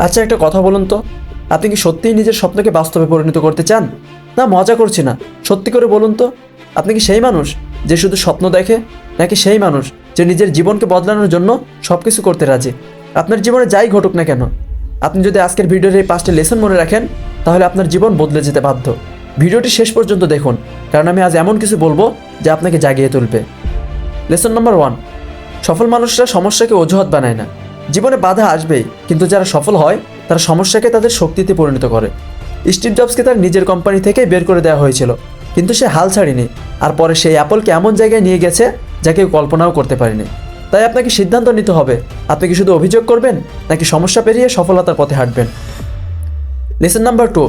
আচ্ছা, একটা কথা বলুন তো, আপনি কি সত্যিই নিজের স্বপ্নকে বাস্তবে পরিণত করতে চান? না, মজা করছি না, সত্যি করে বলুন তো, আপনি কি সেই মানুষ যে শুধু স্বপ্ন দেখে, নাকি সেই মানুষ যে নিজের জীবনকে বদলানোর জন্য সব কিছু করতে রাজি? আপনার জীবনে যাই ঘটুক না কেন, আপনি যদি আজকের ভিডিওর এই 5টি লেসন মনে রাখেন, তাহলে আপনার জীবন বদলে যেতে বাধ্য। ভিডিওটি শেষ পর্যন্ত দেখুন, কারণ আমি আজ এমন কিছু বলবো যা আপনাকে জাগিয়ে তুলবে। লেসন নাম্বার 1, সফল মানুষরা সমস্যাকে অজুহাত বানায় না। জীবনে বাধা আসবেই, কিন্তু যারা সফল হয় তারা সমস্যাকে তাদের শক্তিতে পরিণত করে। স্টিভ জবসকে তার নিজের কোম্পানি থেকেই বের করে দেওয়া হয়েছিল, কিন্তু সে হাল ছাড়েনি, আর পরে সেই অ্যাপলকে এমন জায়গায় নিয়ে গেছে যা কেউ কল্পনাও করতে পারেনি। তাই আপনাকে সিদ্ধান্ত নিতে হবে, আপনি কি শুধু অভিযোগ করবেন, নাকি সমস্যা পেরিয়ে সফলতার পথে হাঁটবেন। লেসন নাম্বার 2,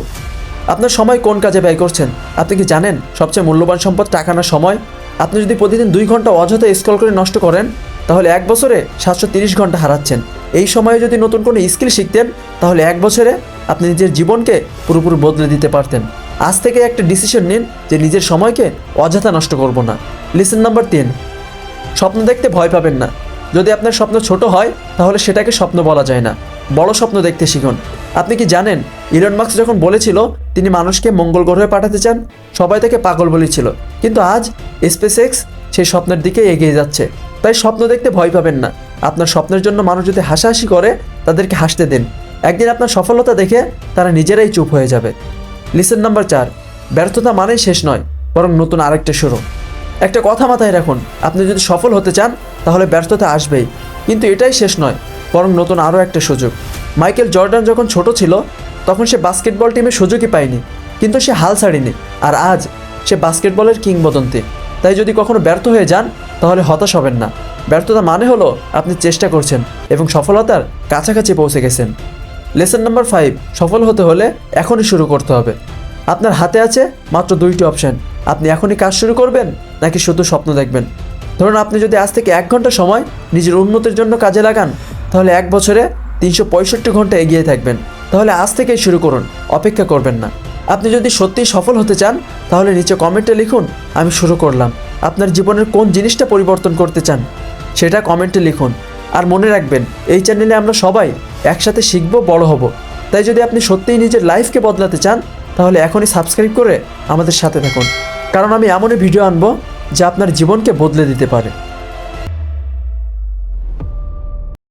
আপনার সময় কোন কাজে ব্যয় করছেন? আপনি কি জানেন সবচেয়ে মূল্যবান সম্পদ টাকা না সময়? আপনি যদি প্রতিদিন 2 ঘন্টা অযথা স্ক্রল করে নষ্ট করেন, তাহলে 1 বছরে 730 ঘন্টা হারাচ্ছেন। এই সময়ে যদি নতুন কোনো স্কিল শিখতেন, তাহলে 1 বছরে আপনি নিজের জীবনকে পুরোপুরি বদলে দিতে পারতেন। আজ থেকে একটা ডিসিশন নিন যে নিজের সময়কে অযথা নষ্ট করব না। লেসন নাম্বার 3, স্বপ্ন দেখতে ভয় পাবেন না। যদি আপনার স্বপ্ন ছোট হয়, তাহলে সেটাকে স্বপ্ন বলা যায় না, বড় স্বপ্ন দেখতে শিখুন। আপনি কি জানেন ইলন মাস্ক যখন বলেছিল তিনি মানুষকে মঙ্গল গ্রহে পাঠাতে চান, সবাই তাকে পাগল বলেছিল, কিন্তু আজ স্পেসএক্স সেই স্বপ্নের দিকে এগিয়ে যাচ্ছে। তাই স্বপ্ন দেখতে ভয় পাবেন না। আপনার স্বপ্নের জন্য মানুষ যদি হাসাহাসি করে, তাদেরকে হাসতে দিন। একদিন আপনার সফলতা দেখে তারা নিজেরাই চুপ হয়ে যাবে। লেসন নাম্বার 4, ব্যর্থতা মানেই শেষ নয়, বরং নতুন আরেকটা শুরু। একটা কথা মাথায় রাখুন, আপনি যদি সফল হতে চান, তাহলে ব্যর্থতা আসবেই, কিন্তু এটাই শেষ নয়, বরং নতুন আরও একটা সুযোগ। মাইকেল জর্ডান যখন ছোট ছিল, তখন সে বাস্কেটবল টিমে সুযোগই পায়নি, কিন্তু সে হাল ছাড়েনি, আর আজ সে বাস্কেটবলের কিংবদন্তি। তাই যদি কখনো ব্যর্থ হয়ে যান, তাহলে হতাশ হবেন না। ব্যর্থতা মানে হলো আপনি চেষ্টা করছেন এবং সফলতার কাছাকাছি পৌঁছে গেছেন। লেসন নাম্বার 5, সফল হতে হলে এখনই শুরু করতে হবে। আপনার হাতে আছে মাত্র 2টি অপশন, আপনি এখনই কাজ শুরু করবেন, নাকি শুধু স্বপ্ন দেখবেন। ধরুন আপনি যদি আজ থেকে 1 ঘন্টা সময় নিজের উন্নতির জন্য কাজে লাগান, তাহলে 1 বছরে 365 ঘন্টা এগিয়ে থাকবেন। তাহলে আজ থেকেই শুরু করুন, অপেক্ষা করবেন না। আপনি যদি সত্যিই সফল হতে চান, তাহলে নিচে কমেন্টে লিখুন আমি শুরু করলাম। আপনার জীবনের কোন জিনিসটা পরিবর্তন করতে চান, সেটা কমেন্টে লিখুন। আর মনে রাখবেন, এই চ্যানেলে আমরা সবাই একসাথে শিখব, বড় হব। তাই যদি আপনি সত্যিই নিজের লাইফকে বদলাতে চান, তাহলে এখনই সাবস্ক্রাইব করে আমাদের সাথে থাকুন, কারণ আমি এমনই ভিডিও আনবো যা আপনার জীবনকে বদলে দিতে পারে।